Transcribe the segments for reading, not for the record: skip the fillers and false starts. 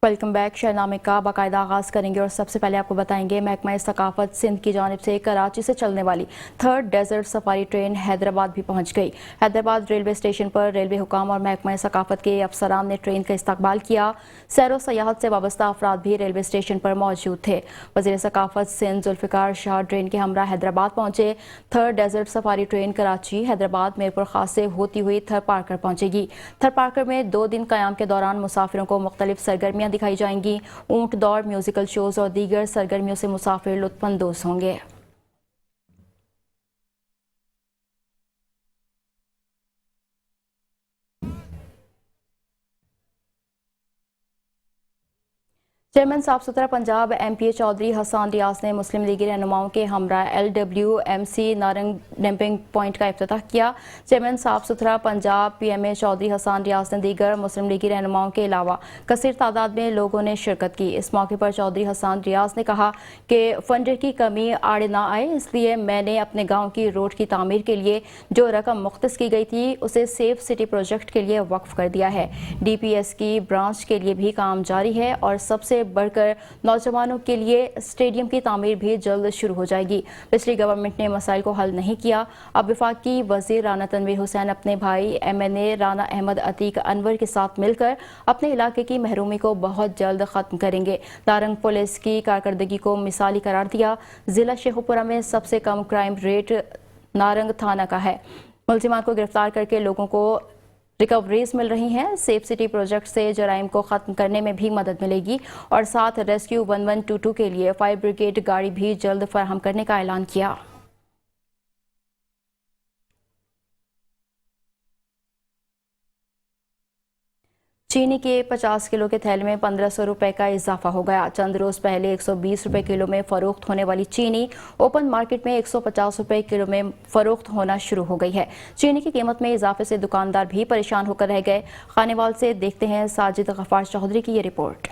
Welcome back. शहरनामे का बाकायदा आगाज करेंगे और सबसे पहले आपको बताएंगे महकमा सकाफत सिंध की जानिब से कराची से चलने वाली third desert safari train Hyderabad भी पहुंच गई। हैदराबाद रेलवे स्टेशन पर रेलवे हुकाम और महकमा सकाफत के अफसरान ने ट्रेन का इस्तकबाल किया। सैर व सयाहत से वाबस्ता अफराद भी रेलवे स्टेशन पर मौजूद थे। वज़ीर सकाफत सिंध जुल्फ़िकार शाह ट्रेन के हमरा हैदराबाद पहुंचे। Third desert safari train Karachi Hyderabad Mirpur Khas से होती हुई थर पार्कर पहुंचेगी। थर पार्कर में 2 दिन क़याम के दौरान मुसाफिरों को मुख्तलिफ सरगर्मियाँ दिखाई जाएंगी। ऊंट दौड़, म्यूजिकल शोज और दीगर सरगर्मियों से मुसाफिर लुत्फानंदोज होंगे। चेयरमैन साफ सुथरा पंजाब MPA चौधरी हसन रियाज ने मुस्लिम लीगी रहनुमाओं के हमरा LWMC नारंग डंपिंग पॉइंट का इफ्तिताह किया। चेयरमैन साफ सुथरा पंजाब PMA चौधरी हसन रियाज ने दीगर मुस्लिम लीगी रहनुमाओं के अलावा कसीर तादाद में लोगों ने शिरकत की। इस मौके पर चौधरी हसन रियाज ने कहा कि फंड की कमी आड़े ना आए, इसलिए मैंने अपने गाँव की रोड की तामीर के लिए जो रकम मुख्तस की गई थी उसे सेफ सिटी प्रोजेक्ट के लिए वक्फ कर दिया है। DPS की ब्रांच के लिए भी काम जारी है और सबसे बढ़कर नौजवानों के लिए स्टेडियम की तामीर भी जल्द शुरू हो जाएगी। पिछली गवर्नमेंट ने मसाइल को हल नहीं किया। अब वफाकी वजीर राना तनवीर हुसैन अपने भाई MNA राना अहमद अतीक अनवर के साथ मिलकर अपने इलाके की महरूमी को बहुत जल्द खत्म करेंगे। नारंग पुलिस की कारकर्दगी को मिसाली करार दिया। जिला शेखुपुरा में सबसे कम क्राइम रेट नारंग थाना का है। मुलजिमान को गिरफ्तार करके लोगों को रिकवरीज मिल रही हैं। सेफ सिटी प्रोजेक्ट से जराइम को खत्म करने में भी मदद मिलेगी और साथ रेस्क्यू 1122 के लिए फायर ब्रिगेड गाड़ी भी जल्द फराहम करने का ऐलान किया। चीनी के 50 किलो के थैले में 1500 रुपए का इजाफा हो गया। चंद रोज पहले 120 रुपए किलो में फरोख्त होने वाली चीनी ओपन मार्केट में 150 रुपए किलो में फरोख्त होना शुरू हो गई है। चीनी की कीमत में इजाफे से दुकानदार भी परेशान होकर रह गए। खानेवाल से देखते हैं साजिद गफ्फार चौधरी की ये रिपोर्ट।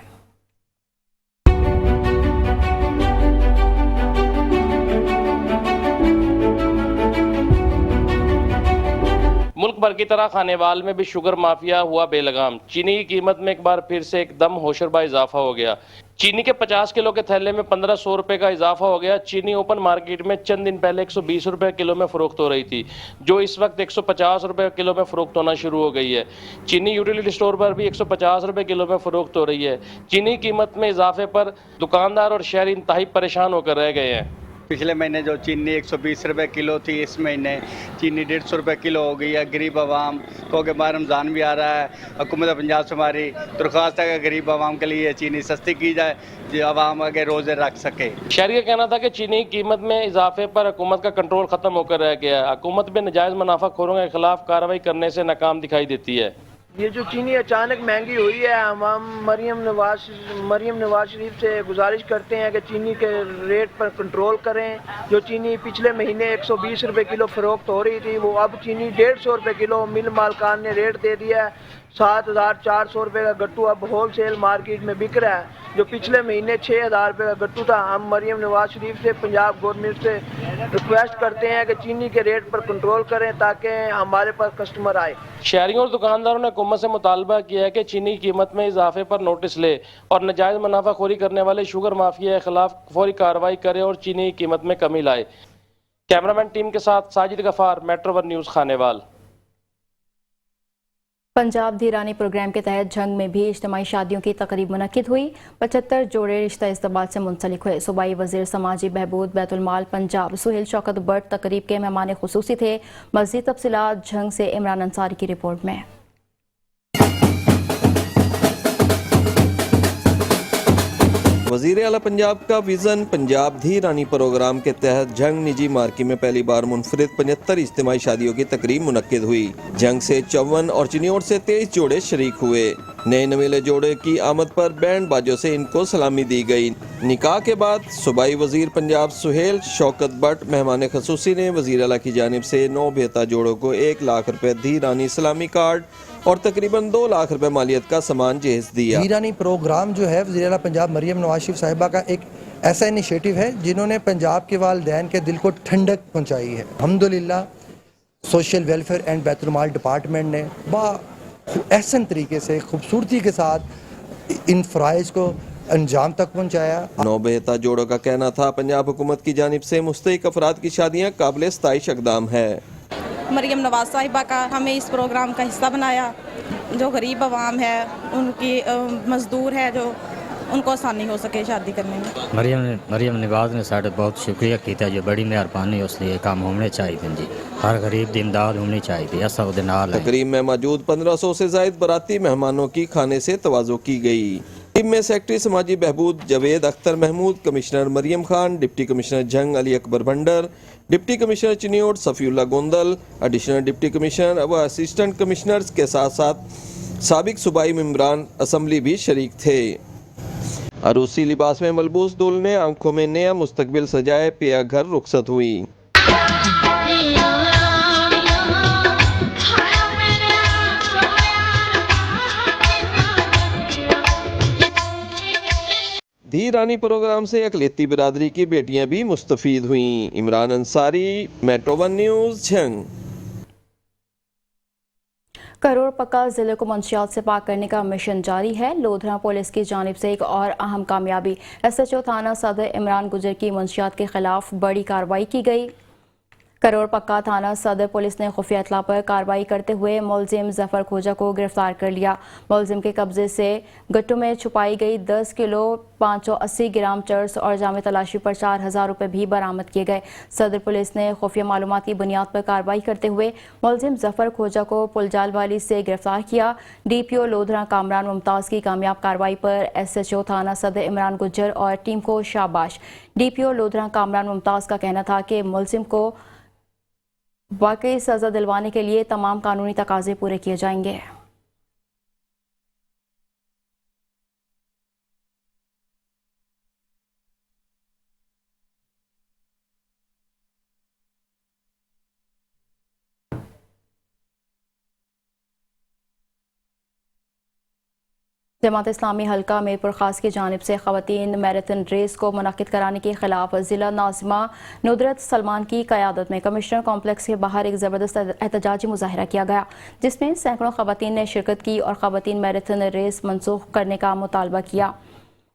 मुल्क भर की तरह खानेवाल में भी शुगर माफिया हुआ बेलगाम। चीनी की कीमत में एक बार फिर से एकदम होशरबा इजाफा हो गया। चीनी के 50 किलो के थैले में 1500 रुपए का इजाफा हो गया। चीनी ओपन मार्केट में चंद दिन पहले 120 रुपए किलो में फरोख्त हो रही थी, जो इस वक्त 150 रुपए किलो में फरोख्त होना शुरू हो गई है। चीनी यूटिलिटी स्टोर पर भी 150 रुपए किलो में फरोख्त हो रही है। चीनी कीमत में इजाफे पर दुकानदार और शहरी इंतहाई परेशान होकर रह गए हैं। पिछले महीने जो चीनी 120 रुपए किलो थी, इस महीने चीनी 150 रुपए किलो हो गई है। गरीब आवाम को के बाद रमज़ान भी आ रहा है। हुकूमत पंजाब से हमारी दरख्वास्त है कि गरीब आवाम के लिए चीनी सस्ती की जाए, जो आवाम आगे रोज़े रख सके। शहरी का कहना था कि चीनी की कीमत में इजाफे पर हुकूमत का कंट्रोल खत्म होकर रह गया है। हुकूमत भी नाजायज़ मुनाफाखोरों के खिलाफ कार्रवाई करने से नाकाम दिखाई देती है। ये जो चीनी अचानक महंगी हुई है, हम मरियम नवाज शरीफ से गुजारिश करते हैं कि चीनी के रेट पर कंट्रोल करें। जो चीनी पिछले महीने 120 रुपए किलो फरोख्त हो रही थी, वो अब चीनी 150 रुपए किलो मिल मालकान ने रेट दे दिया है। 7400 रुपए का गट्टू अब होलसेल मार्केट में बिक रहा है, जो पिछले महीने 6000 रुपए का गट्टू था। हम मरियम नवाज शरीफ से, पंजाब गवर्नमेंट से रिक्वेस्ट करते हैं कि चीनी के रेट पर कंट्रोल करें ताकि हमारे पास कस्टमर आए। शहरियों और दुकानदारों ने हुकूमत से मुतालबा किया है कि चीनी की कीमत में इजाफे पर नोटिस ले और नाजायज़ मुनाफाखोरी करने वाले शुगर माफिया के खिलाफ फौरी कार्रवाई करे और चीनी की कीमत में कमी लाए। कैमरामैन टीम के साथ Sajid Gaffar, metro 1 news, Khanewal. Punjab Dhirani programme के तहत झंग में भी इज्तिमाई शादियों की तकरीब मुनक्किद हुई। 75 जोड़े रिश्ता इस्तबाल से मुंसलिक हुए। सूबाई वज़ीर समाजी बहबूद बैतुल माल पंजाब सुहेल शौकत बट तकरीब के मेहमान खुसूसी थे। मज़ीद तफसीलात झंग से इमरान अंसारी की रिपोर्ट में। वज़ीर आला पंजाब का विज़न पंजाब धीरानी प्रोग्राम के तहत झंग निजी मार्की में पहली बार मुनफरिद 75 इज्तिमाई शादियों की तकरीब मुनक्किद हुई। झंग से 54 और चिन्योर से 23 जोड़े शरीक हुए। नए नवेले जोड़े की आमद पर बैंड बाजों से इनको सलामी दी गई। निकाह के बाद सूबाई वज़ीर पंजाब सुहेल शौकत बट मेहमान खसूसी ने वज़ीर आला की जानिब से 9 बेहतर जोड़ों को 1 लाख रुपए धीरानी सलामी कार्ड और तकरीबन 2 लाख रुपए मालियत का सामान जहेज दिया। धीरानी प्रोग्राम जो है वज़ीर आला पंजाब मरियम नवाज शरीफ साहिबा का एक ऐसा इनिशिएटिव है जिन्होंने पंजाब के वालिदैन के दिल को ठंडक पहुंचाई है। अल्हम्दुलिल्लाह social welfare and Betul mall department ने एहसन तरीके से खूबसूरती के साथ इन फ़राइज़ को अंजाम तक पहुँचाया। नौबेहता जोड़ों का कहना था पंजाब हुकूमत की जानिब से मुस्तहिक अफराद की शादियाँ काबिल सताइश इक़दाम है। मरियम नवाज साहिबा का हमें इस प्रोग्राम का हिस्सा बनाया। जो गरीब आवाम है, उनकी मजदूर है, जो उनको आसानी हो सके शादी करने में। मरियम नवाज ने साढ़े बहुत शुक्रिया किया जी, बड़ी मेहरबानी, उसलिए काम होने चाहिए जी, हर गरीब की इमदाद होनी चाहिए। ऐसा उहदे नाल है। तकरीब में मौजूद 1500 से जायद बराती मेहमानों की खाने से तवाज़ो की गई। टीम में सेक्रेटरी समाजी बहबूद Javed Akhtar Mahmood, commissioner Maryam Khan, deputy commissioner Jhang Ali Akbar Bhandar, deputy commissioner Chiniot Safiullah Gondal, additional deputy commissioner व असिस्टेंट कमिश्नर्स के साथ साथ साबिक सूबाई मेंबरान असम्बली भी शरीक थे। अरूसी लिबास में मलबूस दुल्हन ने आंखों में नया मुस्तकबिल सजाए पिया घर रुखसत हुई। धी रानी प्रोग्राम से अकलियती बिरादरी की बेटियां भी मुस्तफीद हुईं। Imran Ansari, metro 1 news, Jhang. करोड़ पक्का जिले को मंशियात से पाक करने का मिशन जारी है। लोधरा पुलिस की जानिब से एक और अहम कामयाबी, SHO थाना सदर इमरान गुजर की मंशियात के खिलाफ बड़ी कार्रवाई की गई। करोड़ पक्का थाना सदर पुलिस ने खुफिया इत्तला पर कार्रवाई करते हुए मुलजिम जफर खोजा को गिरफ्तार कर लिया। मुलजिम के कब्जे से गट्टू में छुपाई गई 10 किलो 580 ग्राम चर्स और जामे तलाशी पर 4000 रुपये भी बरामद किए गए। सदर पुलिस ने खुफिया मालूमात की बुनियाद पर कार्रवाई करते हुए मुलजिम जफर खोजा को पुलजाल वाली से गिरफ्तार किया। DPO लोधरा कामरान मुमताज़ की कामयाब कार्रवाई पर SHO थाना सदर इमरान गुजर और टीम को शाबाश। DPO लोधरा कामरान मुमताज़ का कहना था कि मुलजिम को वाकई सज़ा दिलवाने के लिए तमाम कानूनी तकाजे पूरे किए जाएंगे। जमात इस्लामी हल्का मीरपुर खास की जानिब से ख़वातीन मैराथन रेस को मुनक्किद कराने के खिलाफ ज़िला नाज़िमा नुदरत सलमान की क़यादत में कमिश्नर कॉम्प्लेक्स के बाहर एक ज़बरदस्त एहतजाजी मुजाहरा किया गया, जिसमें सैकड़ों ख़वातीन ने शिरकत की और ख़वातीन मैराथन रेस मनसूख करने का मुतालबा किया।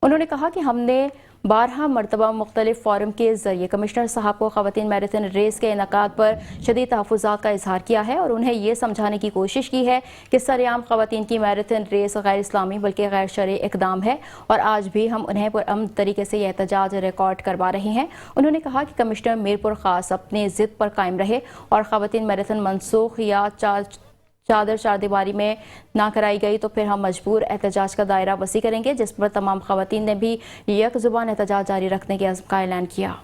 उन्होंने कहा कि हमने 12 मरतबा मुख्तलिफ फ़ोरम के ज़रिए कमिश्नर साहब को ख़वातीन मैराथन रेस के इनकाद पर शदीद तहफ़्फ़ुज़ात का इजहार किया है और उन्हें ये समझाने की कोशिश की है कि सरेआम ख़वातीन की मैराथन रेस गैर इस्लामी बल्कि गैर शरई इक़दाम है और आज भी हम उन्हें पुरअमन तरीके से यह एहतजाज रिकॉर्ड करवा रहे हैं। उन्होंने कहा कि कमिश्नर मीरपुर ख़ास अपनी ज़िद पर कायम रहे और ख़वातीन मैराथन मनसूख या चादर चारदीवारी में ना कराई गई तो फिर हम मजबूर एहतजाज का दायरा वसी करेंगे, जिस पर तमाम ख़वातीन ने भी यक ज़ुबान एहतजाज जारी रखने के अज़्म का ऐलान किया।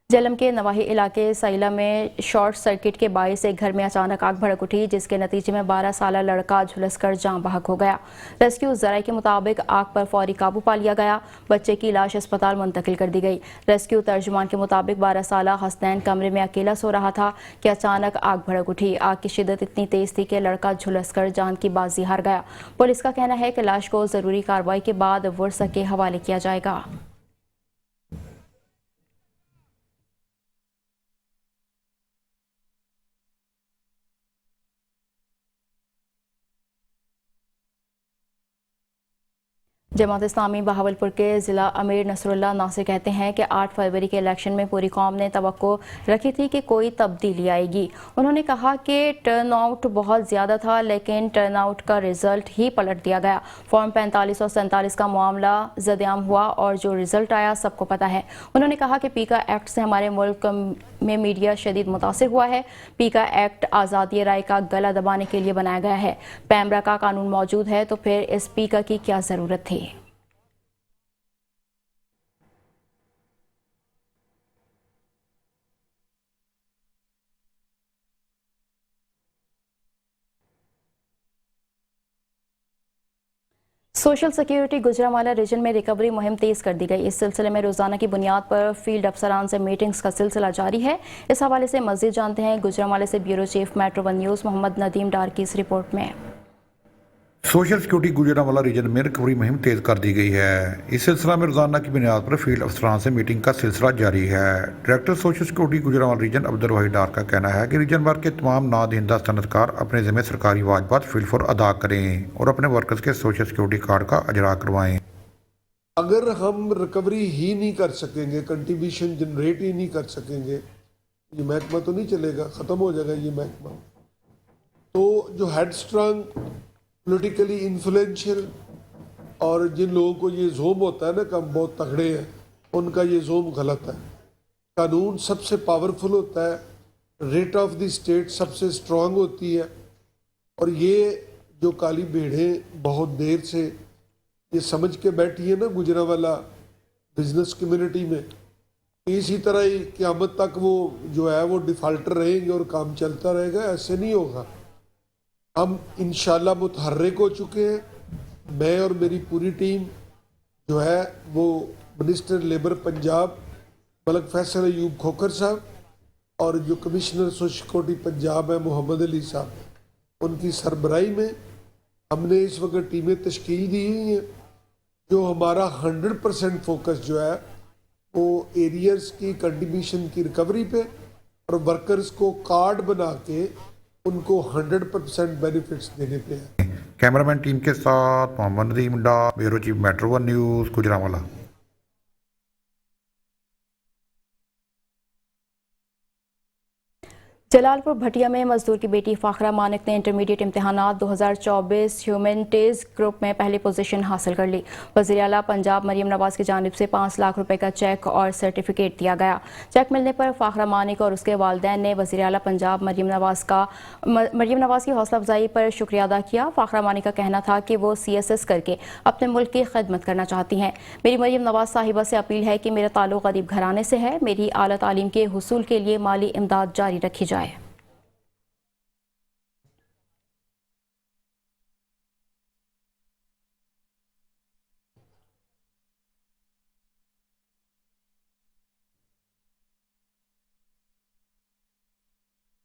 जेलम के नवाही इलाके सैला में शॉर्ट सर्किट के बायस एक घर में अचानक आग भड़क उठी, जिसके नतीजे में 12 साला लड़का झुलसकर जान बहक हो गया। रेस्क्यू ज़राए के मुताबिक आग पर फौरी काबू पा लिया गया। बच्चे की लाश अस्पताल मुंतकिल कर दी गई। रेस्क्यू तर्जुमान के मुताबिक 12 साला हसनैन कमरे में अकेला सो रहा था कि अचानक आग भड़क उठी। आग की शिद्दत इतनी तेज थी कि लड़का झुलसकर जान की बाजी हार गया। पुलिस का कहना है कि लाश को ज़रूरी कार्रवाई के बाद वर्सा के हवाले किया जाएगा। जमात इस्लामी बहावलपुर के ज़िला अमीर नसरुल्लाह नासिर कहते हैं कि 8 फरवरी के इलेक्शन में पूरी कौम ने तवक्को रखी थी कि कोई तब्दीली आएगी। उन्होंने कहा कि टर्न आउट बहुत ज़्यादा था, लेकिन टर्न आउट का रिज़ल्ट ही पलट दिया गया। फॉर्म 45 और 47 का मामला ज़द-ए-आम हुआ और जो रिज़ल्ट आया सबको पता है। उन्होंने कहा कि पीका एक्ट से हमारे मुल्क में मीडिया शदीद मुतासिर हुआ है। पीका एक्ट आज़ादी राय का गला दबाने के लिए बनाया गया है। पैमरा का कानून मौजूद है तो फिर इस पीका की क्या ज़रूरत थी। सोशल सिक्योरिटी गुजरांवाला रीजन में रिकवरी मुहिम तेज कर दी गई। इस सिलसिले में रोजाना की बुनियाद पर फील्ड अफसरान से मीटिंग्स का सिलसिला जारी है। इस हवाले से मज़ीद जानते हैं गुजरांवाले से bureau chief metro 1 news Mohammad Nadeem Dar की इस रिपोर्ट में। सोशल सिक्योरिटी गुजरांवाला रीजन में रिकवरी मुहिम तेज कर दी गई है। इस सिलसिला में रोजाना की बुनियाद पर फील्ड अफसरान से मीटिंग का सिलसिला जारी है। Director social security Gujranwala region Abdul Wahid Dar का कहना है कि रीजन भर के तमाम नादहिंदा सनतकार अपने जिम्मे सरकारी वाजबात फिलफोर अदा करें और अपने वर्कर्स के सोशल सिक्योरिटी कार्ड का अजरा करवाएं। अगर हम रिकवरी ही नहीं कर सकेंगे, कंट्रीब्यूशन जनरेट ही नहीं कर सकेंगे, ये महकमा तो नहीं चलेगा, ख़त्म हो जाएगा ये महकमा। तो जो हेड स्ट्रांग पॉलिटिकली इन्फ्लुएंशियल और जिन लोगों को ये जोम होता है ना कि हम बहुत तगड़े हैं, उनका ये जोम गलत है। कानून सबसे पावरफुल होता है, रेट ऑफ द स्टेट सबसे स्ट्रांग होती है। और ये जो काली भेड़ें बहुत देर से ये समझ के बैठी है ना गुजरांवाला बिजनेस कम्युनिटी में, इसी तरह ही क़यामत तक वो जो है वो डिफ़ाल्टर रहेंगे और काम चलता रहेगा, ऐसे नहीं होगा। हम इंशाल्लाह मुतहर्रिक हो चुके हैं। मैं और मेरी पूरी टीम जो है वो मिनिस्टर लेबर पंजाब मलक फैसल अयूब खोखर साहब और जो कमिश्नर सोशल सिक्योरिटी पंजाब है मोहम्मद अली साहब, उनकी सरबराही में हमने इस वक्त टीमें तश्कील दी हुई हैं। जो हमारा 100% फोकस जो है वो एरियर्स की कंट्रीब्यूशन की रिकवरी पे और वर्कर्स को कार्ड बना के उनको 100% बेनिफिट्स देने पे है। कैमरामैन टीम के साथ Mohammad Nadeem Dar, bureau chief metro 1 news Gujranwala. Jalalpur Bhattian में मजदूर की बेटी फाखरा मानिक ने इंटरमीडिएट इम्तिहानात 2024 ह्यूमैनिटीज़ ग्रुप में पहली पोजीशन हासिल कर ली। वज़ीर आला पंजाब मरियम नवाज़ की जानिब से 5 लाख रुपए का चेक और सर्टिफिकेट दिया गया। चेक मिलने पर फाखरा मानिक और उसके वालिदैन ने वज़ीर आला पंजाब मरियम नवाज़ की हौसला अफजाई पर शुक्रिया अदा किया। फाखरा मानिक का कहना था कि वो CSS करके अपने मुल्क की खिदमत करना चाहती हैं। मेरी मरियम नवाज़ साहिबा से अपील है कि मेरा ताल्लुक़ अदीब घराने से है, मेरी आला तालीम के हुसूल के लिए माली इमदाद जारी रखी जाए।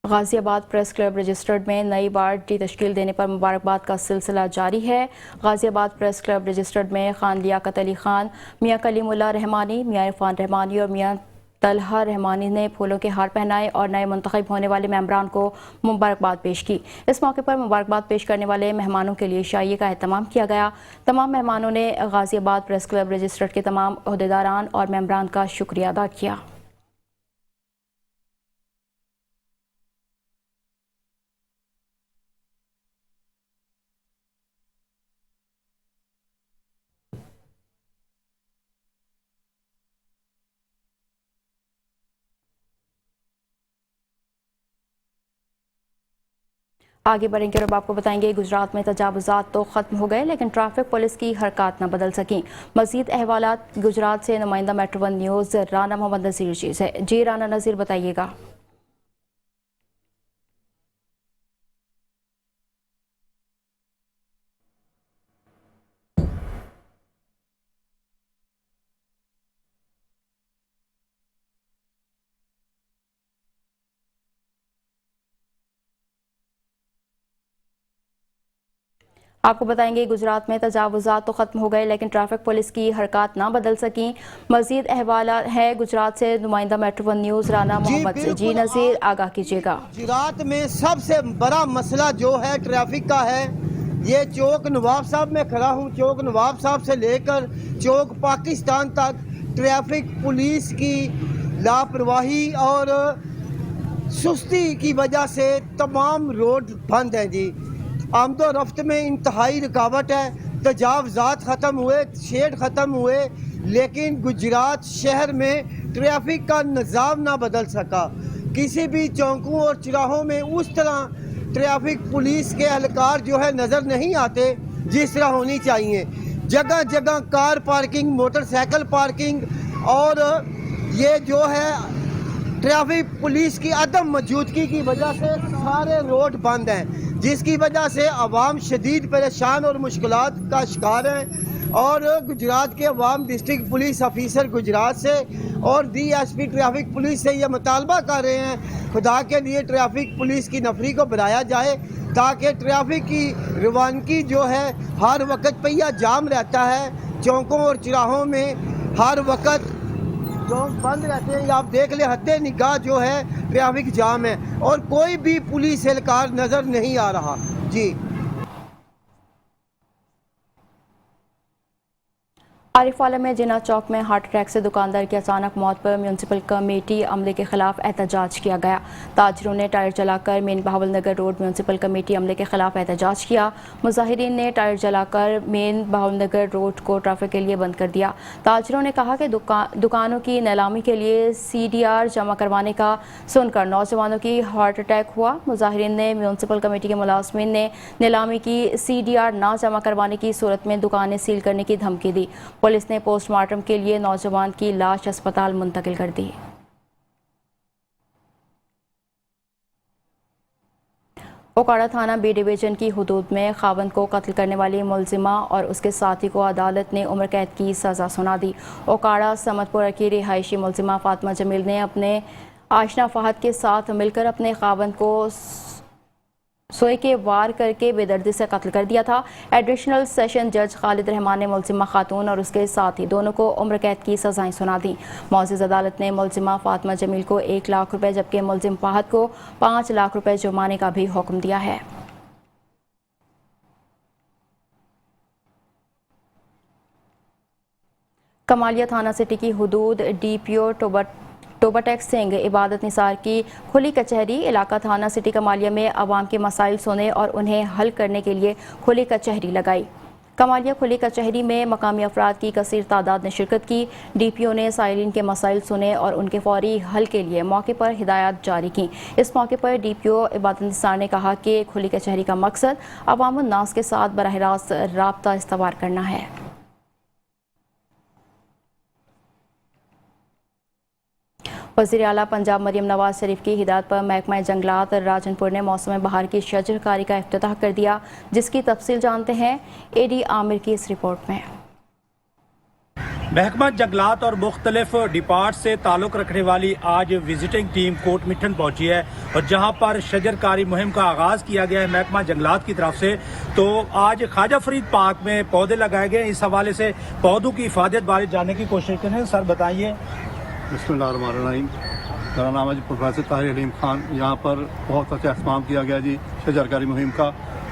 गाजियाबाद प्रेस क्लब रजिस्टर्ड में नई वार्ड की तश्कील देने पर मुबारकबाद का सिलसिला जारी है। गाजियाबाद प्रेस क्लब रजिस्टर्ड में खान लियाकत अली खान, मियाँ कलीमुल्लाह रहमानी, मियाँ इरफान रहमानी और मियाँ तलहा रहमानी ने फूलों के हार पहनाए और नए मुंतखब होने वाले मेंबरान को मुबारकबाद पेश की। इस मौके पर मुबारकबाद पेश करने वाले मेहमानों के लिए शाही का एहतमाम किया गया। तमाम मेहमानों ने गाजियाबाद प्रेस क्लब रजिस्टर्ड के तमाम अहदेदारान और मेंबरान का शुक्रिया अदा किया। आगे बढ़ेंगे और अब आपको बताएंगे गुजरात में तजावुज़ात तो ख़त्म हो गए लेकिन ट्रैफिक पुलिस की हरकत न बदल सकी। मज़ीद अहवालात गुजरात से नुमाइंदा मेट्रो 1 न्यूज़ राना मोहम्मद नज़ीर जी से। जी राना नज़ीर बताइएगा। आपको बताएंगे गुजरात में तजावुज़ात तो ख़त्म हो गए लेकिन ट्रैफिक पुलिस की हरकत ना बदल सकी। मज़ीद अहवाल है गुजरात से नुमाइंदा मेट्रो 1 न्यूज़ राना मोहम्मद से। जी नज़ीर आगाह कीजिएगा। गुजरात में सबसे बड़ा मसला जो है ट्रैफिक का है। ये चौक नवाब साहब में खड़ा हूँ, चौक नवाब साहब से लेकर चौक पाकिस्तान तक ट्रैफिक पुलिस की लापरवाही और सुस्ती की वजह से तमाम रोड बंद हैं जी। आमदो रफ्त में इंतहाई रुकावट है। तजावुज़ात ख़त्म हुए, शेड ख़त्म हुए, लेकिन गुजरात शहर में ट्रैफिक का निज़ाम ना बदल सका। किसी भी चौकों और चौराहों में उस तरह ट्रैफिक पुलिस के एहलकार जो है नज़र नहीं आते जिस तरह होनी चाहिए। जगह जगह कार पार्किंग, मोटरसाइकिल पार्किंग और ये जो है ट्रैफिक पुलिस की अदम मौजूदगी की वजह से सारे रोड बंद हैं, जिसकी वजह से आवाम शदीद परेशान और मुश्किलात का शिकार हैं। और गुजरात के अवाम डिस्ट्रिक्ट पुलिस ऑफिसर गुजरात से और DSP ट्रैफिक पुलिस से ये मुतालबा कर रहे हैं खुदा के लिए ट्रैफिक पुलिस की नफरी को बढ़ाया जाए ताकि ट्रैफिक की रवानगी जो है हर वक्त पहिया जाम रहता है। चौकों और चौराहों में हर वक्त चौक बंद रहते हैं। आप देख ले हद्दे निगाह जो है ट्रैफिक जाम है और कोई भी पुलिस एहलकार नज़र नहीं आ रहा। जी आरिफवाला में जिना चौक में हार्ट अटैक से दुकानदार की अचानक मौत पर म्यूनसिपल कमेटी अमले के खिलाफ एहतजाज किया गया। ताजरों ने टायर जलाकर main Bahawalnagar road municipal committee अमले के खिलाफ एहतजाज किया। मुजाहिरीन ने टायर जलाकर मेन बहावलनगर रोड को ट्रैफिक के लिए बंद कर दिया। ताजरों ने कहा कि दुकानों की नीलामी के लिए CDR जमा करवाने का सुनकर नौजवानों की हार्ट अटैक हुआ। मुजाहिरीन ने म्यूनसिपल कमेटी के मुलाजमीन ने नीलामी की CDR ना जमा करवाने की सूरत में दुकानें सील करने की धमकी दी। पुलिस ने पोस्टमार्टम के लिए नौजवान की लाश अस्पताल मुंतकिल कर दी। ओकाड़ा थाना B डिवीजन की हुदूद में खावंद को कत्ल करने वाली मुलजिमा और उसके साथी को अदालत ने उम्र कैद की सज़ा सुना दी। ओकाड़ा समतपुर की रिहायशी मुलजिमा फातिमा जमील ने अपने आशना फहद के साथ मिलकर अपने खावंद को सोए के वार करके बेदर्दी से कत्ल कर दिया था। एडिशनल सेशन जज खालिद रहमान ने मुलजिमा खातून और उसके साथी दोनों को उम्र कैद की सजाएं सुना दी। मौजूद अदालत ने मुलजिमा फातिमा जमील को 1 लाख रुपए जबकि मुलजिम फहद को 5 लाख रुपए जुर्माने का भी हुक्म दिया है। कमालिया थाना सिटी की हुदूद DPO टोबाटेक सिंह इबादत निसार की खुली कचहरी इलाका थाना सिटी कमालिया में आवाम के मसाइल सुने और उन्हें हल करने के लिए खुली कचहरी लगाई। कमालिया खुली कचहरी में मकामी अफराद की कसीर तादाद ने शिरकत की। DPO ने साइलिन के मसाइल सुने और उनके फौरी हल के लिए मौके पर हिदायत जारी की। इस मौके पर DPO इबादत निसार ने कहा कि खुली कचहरी का मकसद अवाम उन्नास के साथ बराह रास्त राब्ता इस्तवार करना है। वज़ीर आला पंजाब मरियम नवाज शरीफ की हिदायत पर महकमा जंगलात राजनपुर ने मौसम बहार की शजरकारी का इफ्तिताह कर दिया, जिसकी तफसील जानते हैं AD आमिर की इस रिपोर्ट में। महकमा जंगलात और मुख्तलिफ डिपार्ट से ताल्लुक़ रखने वाली आज विजिटिंग टीम कोट मिठन पहुंची है और जहां पर शजरकारी मुहिम का आगाज़ किया गया है महकमा जंगलात की तरफ से। तो आज ख्वाजा फरीद पार्क में पौधे लगाए गए। इस हवाले से पौधों की हिफाजत बारे जानने की कोशिश करें। सर बताइए। बिस्मिल्लाहिर्रहमानिर्रहीम। मेरा नाम है प्रोफेसर ताहिर अलीम खान। यहाँ पर बहुत अच्छा एहतमाम किया गया जी शजरकारी मुहिम का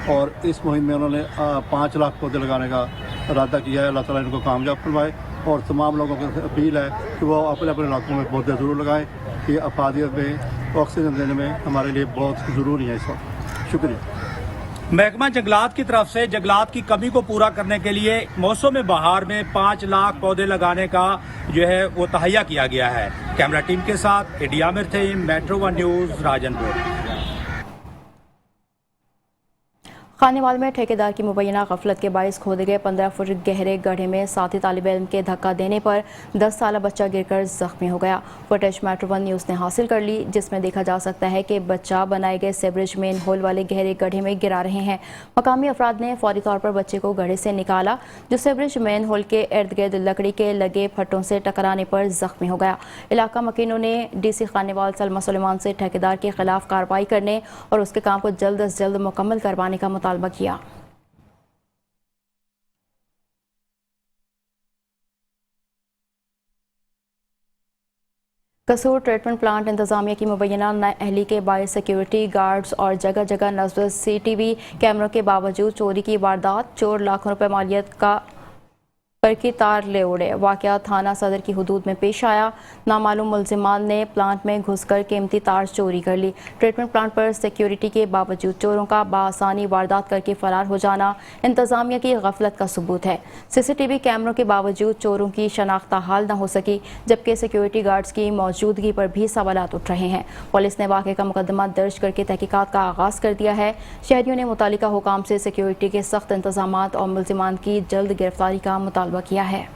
और इस मुहिम में उन्होंने 5 लाख पौधे लगाने का इरादा किया है। अल्लाह ताला इनको कामयाब करवाए और तमाम लोगों को अपील है कि वो अपने अपने इलाकों में पौधे ज़रूर लगाएँ। ये अफादियत में ऑक्सीजन देने में हमारे लिए बहुत ज़रूरी है इस वक्त। शुक्रिया। महकमा जंगलात की तरफ से जंगलात की कमी को पूरा करने के लिए मौसम बहार में 5 लाख पौधे लगाने का जो है वो तहैया किया गया है। कैमरा टीम के साथ AD आमिर थे, मेट्रो 1 न्यूज़ राजनपुर। खानेवाल में ठेकेदार की मुबैना गफलत के बायस खोदे गए 15 फुट गहरे गड्ढे में साथी तालिब इल्म के धक्का देने पर 10 साला बच्चा गिरकर जख्मी हो गया। फुटेज मेट्रो 1 न्यूज़ ने हासिल कर ली, जिसमें देखा जा सकता है कि बच्चा बनाए गए सेवरेज मेन होल वाले गहरे गड्ढे में गिरा रहे हैं। मकामी अफराद ने फौरी तौर पर बच्चे को गड्ढे से निकाला, जो सेवरेज मेन होल के इर्द गिर्द लकड़ी के लगे फट्टों से टकराने पर जख्मी हो गया। इलाका मकीनों ने DC खानेवाल सलमा सुलेमान से ठेकेदार के खिलाफ कार्रवाई करने और उसके काम को जल्द अज जल्द मुकम्मल करवाने का मुतालबा किया। कसूर ट्रीटमेंट प्लांट इंतजामिया की मुबैना नाअहली के बायस सिक्योरिटी गार्ड्स और जगह जगह नस्ब CCTV कैमरों के बावजूद चोरी की वारदात। चोर लाखों रुपए मालियत का पर की तार ले उड़े। वाकया थाना सदर की हुदूद में पेश आया। नामालूम मुलजिमान ने प्लांट में घुसकर कीमती तार चोरी कर ली। ट्रीटमेंट प्लांट पर सिक्योरिटी के बावजूद चोरों का बासानी वारदात करके फरार हो जाना इंतजामिया की गफलत का सबूत है। CCTV कैमरों के बावजूद चोरों की शनाख्त हाल न हो सकी, जबकि सिक्योरिटी गार्ड्स की मौजूदगी पर भी सवालात उठ रहे हैं। पुलिस ने वाक़े का मुकदमा दर्ज करके तहकीकात का आगाज़ कर दिया है। शहरियों ने मुतालिका हुकाम से सिक्योरिटी के सख्त इंतजामात और मुलजिमान की जल्द गिरफ्तारी का मुतालबा किया है।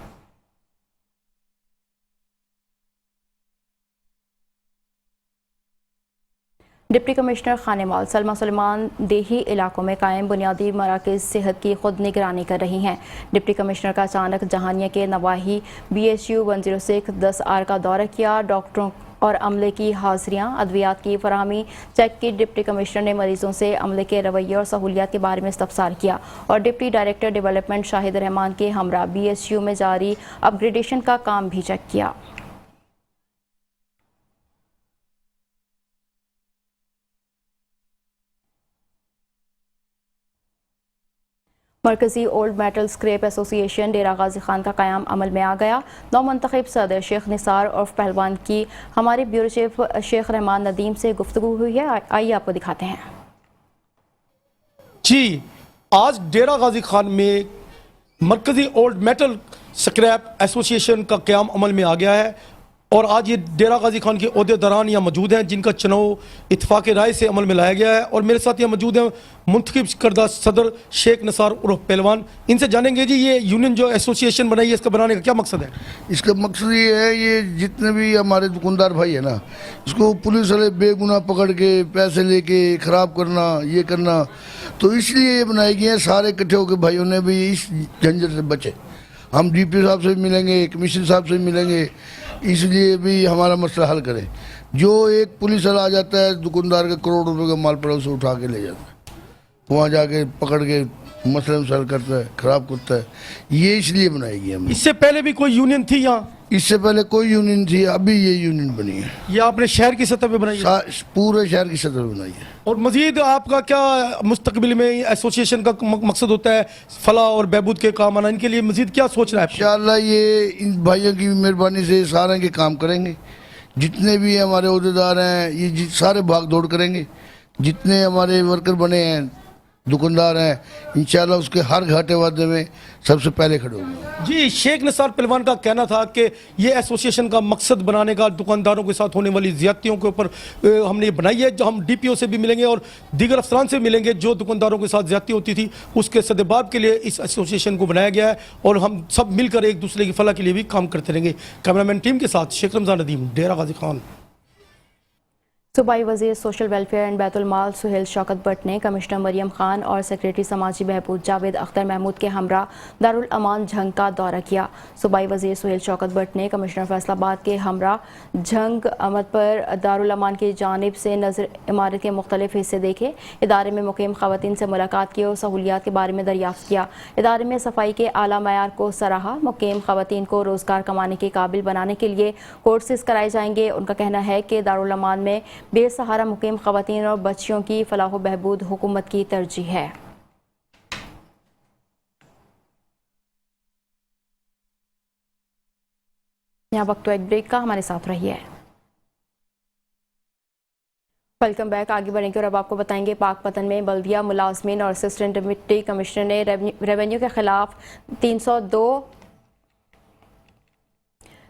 डिप्टी कमिश्नर खानेवाल सलमा सुलेमान देही इलाकों में कायम बुनियादी मराकज़ सेहत की खुद निगरानी कर रही हैं। डिप्टी कमिश्नर का अचानक जहानिया के नवाही BHU 106 10R का दौरा किया। डॉक्टरों और अमले की हाजिरियाँ, अद्वियात की फराहमी चेक की। डिप्टी कमिश्नर ने मरीजों से अमले के रवैये और सहूलियात के बारे में इस्तफसार किया और deputy director development Shahid Rahman के हमरा BHU में जारी अपग्रेडेशन का काम भी चेक किया। मरकजी ओल्ड मेटल स्क्रैप एसोसिएशन डेरा गाजी खान का क़याम अमल में आ गया। नौ मुंतखब सदर शेख निसार और पहलवान की हमारे ब्यूरो चीफ शेख रहमान नदीम से गुफ्तगू हुई है। आइए आपको दिखाते हैं। जी, आज डेरा गाजी खान में मरकजी ओल्ड मेटल स्क्रैप एसोसिएशन का क़याम अमल में आ गया है और आज ये डेरा गाजी खान के ओहदेदारान यहाँ मौजूद हैं जिनका चुनाव इत्तफाक़ राय से अमल में लाया गया है और मेरे साथ यहाँ मौजूद हैं मुंतखब करदा सदर शेख निसार उर्फ पहलवान। इनसे जानेंगे जी ये यूनियन जो एसोसिएशन बनाई है इसका बनाने का क्या मकसद है? इसका मकसद ये है, ये जितने भी हमारे दुकानदार भाई है ना, इसको पुलिस वाले बेगुनाह पकड़ के पैसे लेके ख़राब करना, ये करना, तो इसलिए ये बनाई गई है सारे इकट्ठे होकर भाइयों ने भी इस झंझट से बचे। हम DPO साहब से मिलेंगे, कमिश्नर साहब से मिलेंगे, इसलिए भी हमारा मसला हल करें। जो एक पुलिस वाला आ जाता है दुकानदार का करोड़ रुपए का माल पड़ा उसे उठा के ले जाता है, वहाँ जाके पकड़ के मसले मसल करता है, खराब करता है, ये इसलिए बनाएगी हम। इससे पहले भी कोई यूनियन थी यहाँ? इससे पहले कोई यूनियन थी, अभी ये यूनियन बनी है। ये आपने शहर की सतह पे बनाई है? पूरे शहर की सतह पे बनाई है। और मजीद आपका क्या मुस्तकबिल में एसोसिएशन का मकसद होता है फलाह और बहबूद के काम आना, इनके लिए मजीद क्या सोच रहा है? इंशाअल्लाह ये इन भाइयों की मेहरबानी से सारे के काम करेंगे, जितने भी हमारे ओहदेदार हैं ये सारे भाग दौड़ करेंगे, जितने हमारे वर्कर बने हैं दुकानदार हैं इंशाल्लाह उसके हर घाटे वादे में सबसे पहले खड़े होंगे। जी, शेख निसार पहलवान का कहना था कि ये एसोसिएशन का मकसद बनाने का दुकानदारों के साथ होने वाली ज़्यादतियों के ऊपर हमने ये बनाई है। जो हम DPO से भी मिलेंगे और दीगर अफसरान से मिलेंगे जो दुकानदारों के साथ ज़्यादती होती थी, उसके सद्देबाब के लिए इस एसोसिएशन को बनाया गया है और हम सब मिलकर एक दूसरे की फलाह के लिए भी काम करते रहेंगे। कैमरामैन टीम के साथ शेख रमज़ान नदीम, डेरा गाजी खान। सूबाई वज़ीर सोशल वेलफेयर एंड बैतुल माल सुहेल शौकत भट्ट ने कमिश्नर मरियम खान और सेक्रेटरी समाजी बहबूद जावेद अख्तर महमूद के हमरा दारुल अमान झंग का दौरा किया। सूबाई वज़ीर सुहेल शौकत भट्ट ने कमिश्नर फैसलाबाद के हमरा झंग अमद पर दारुल अमान की जानिब से नज़र इमारत के मुख्तलिफ हिस्से देखे। इदारे में मुकीम ख़वातीन से मुलाकात की और सहूलियात के बारे में दरियाफ्त किया। इदारे में सफाई के आला मयार को सराहा। मुकीम ख़वातीन को रोज़गार कमाने के काबिल बनाने के लिए कोर्सेज कराए जाएंगे। उनका कहना है कि दारुल अमान में बेसहारा मुकीम ख़वातीन और बच्चियों की फलाह व बहबूद हुकूमत की तरजीह है। यहाँ वक्त एक ब्रेक का, हमारे साथ रहिए। Welcome back. आगे बढ़ेंगे और अब आपको बताएंगे पाकपतन में बल्दिया मुलाजमीन और असिस्टेंट डिप्टी कमिश्नर ने रेवेन्यू के खिलाफ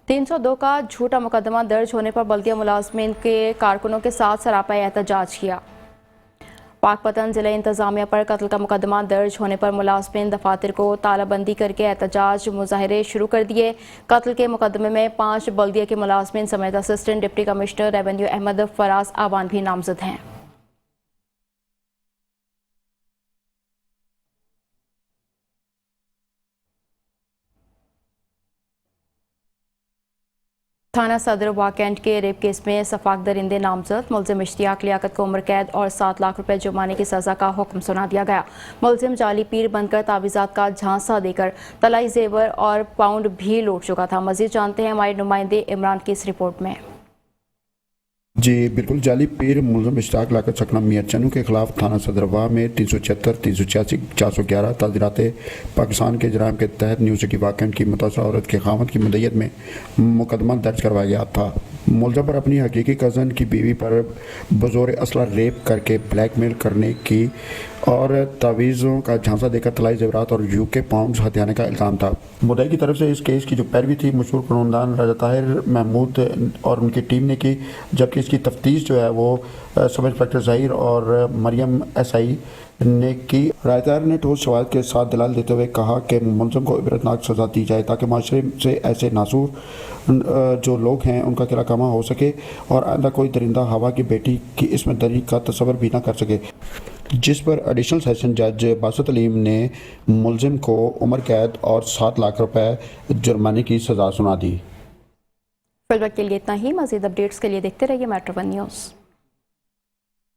302 का झूठा मुकदमा दर्ज होने पर बल्दिया मुलाजमीन के कारकुनों के साथ सरापा एहतजाज किया। पाकपतन ज़िला इंतज़ामिया पर कत्ल का मुकदमा दर्ज होने पर मुलाजमीन दफातर को तालाबंदी करके एहतजाज मुजाहरे शुरू कर दिए। कत्ल के मुकदमे में 5 बल्दिया के मुलाजमीन समेत assistant deputy commissioner revenue Ahmed Faraz Awan भी नामजद हैं। थाना सदर वाकैंट के रेप केस में सफाक दरिंदे नामजद। मुलजिम इश्तियाक लियाकत को उम्र कैद और 7 लाख रुपए जुर्माने की सजा का हुक्म सुना दिया गया। मुलजिम जाली पीर बनकर तावीज़ात का झांसा देकर तलाई जेवर और पाउंड भी लूट चुका था। मजीद जानते हैं हमारे नुमाइंदे इमरान की इस रिपोर्ट में। जी बिल्कुल, जाली पीर मुलज़िम इश्तियाक लियाकत सकना मियां चन्नू के खिलाफ थाना सदरवा में 376, 386, 411 ताज़ीरात पाकिस्तान के जराम के तहत न्यू सिटी वाकैंट की मुतासरा औरत के खामद की मदयत में मुकदमा दर्ज करवाया गया था। मुलज़म पर अपनी हकीकी कज़न की बीवी पर बज़ोर असला रेप करके ब्लैकमेल करने की और तावीज़ों का झांसा देकर तलाई जेवरात और यूके पाउंड्स हथियाने का इल्ज़ाम था। मुद्दई की तरफ से इस केस की जो पैरवी थी मशहूर कानूनदान राजा ताहिर महमूद और उनकी टीम ने की, जबकि इसकी तफ्तीश जो है वो सब इंस्पेक्टर ज़हीर और मरियम एसआई ने की। रायतार ने ठोस शवाहिद के साथ दलाल देते हुए कहा कि मुलज़म को इबरतनाक सज़ा दी जाए ताकि माशरे से ऐसे नासूर जो लोग हैं उनका किला कमा हो सके और आइंदा कोई दरिंदा हवा की बेटी की इसमें दरी का तस्वर भी ना कर सके। जिस पर एडिशनल सेशन जज बासत अलीम ने मुलज़िम को उम्र कैद और 7 लाख रुपए जुर्माने की सज़ा सुना दी। फिलहाल के लिए इतना ही। मज़ीद अपडेट्स के लिए देखते रहिए मेट्रो वन न्यूज़।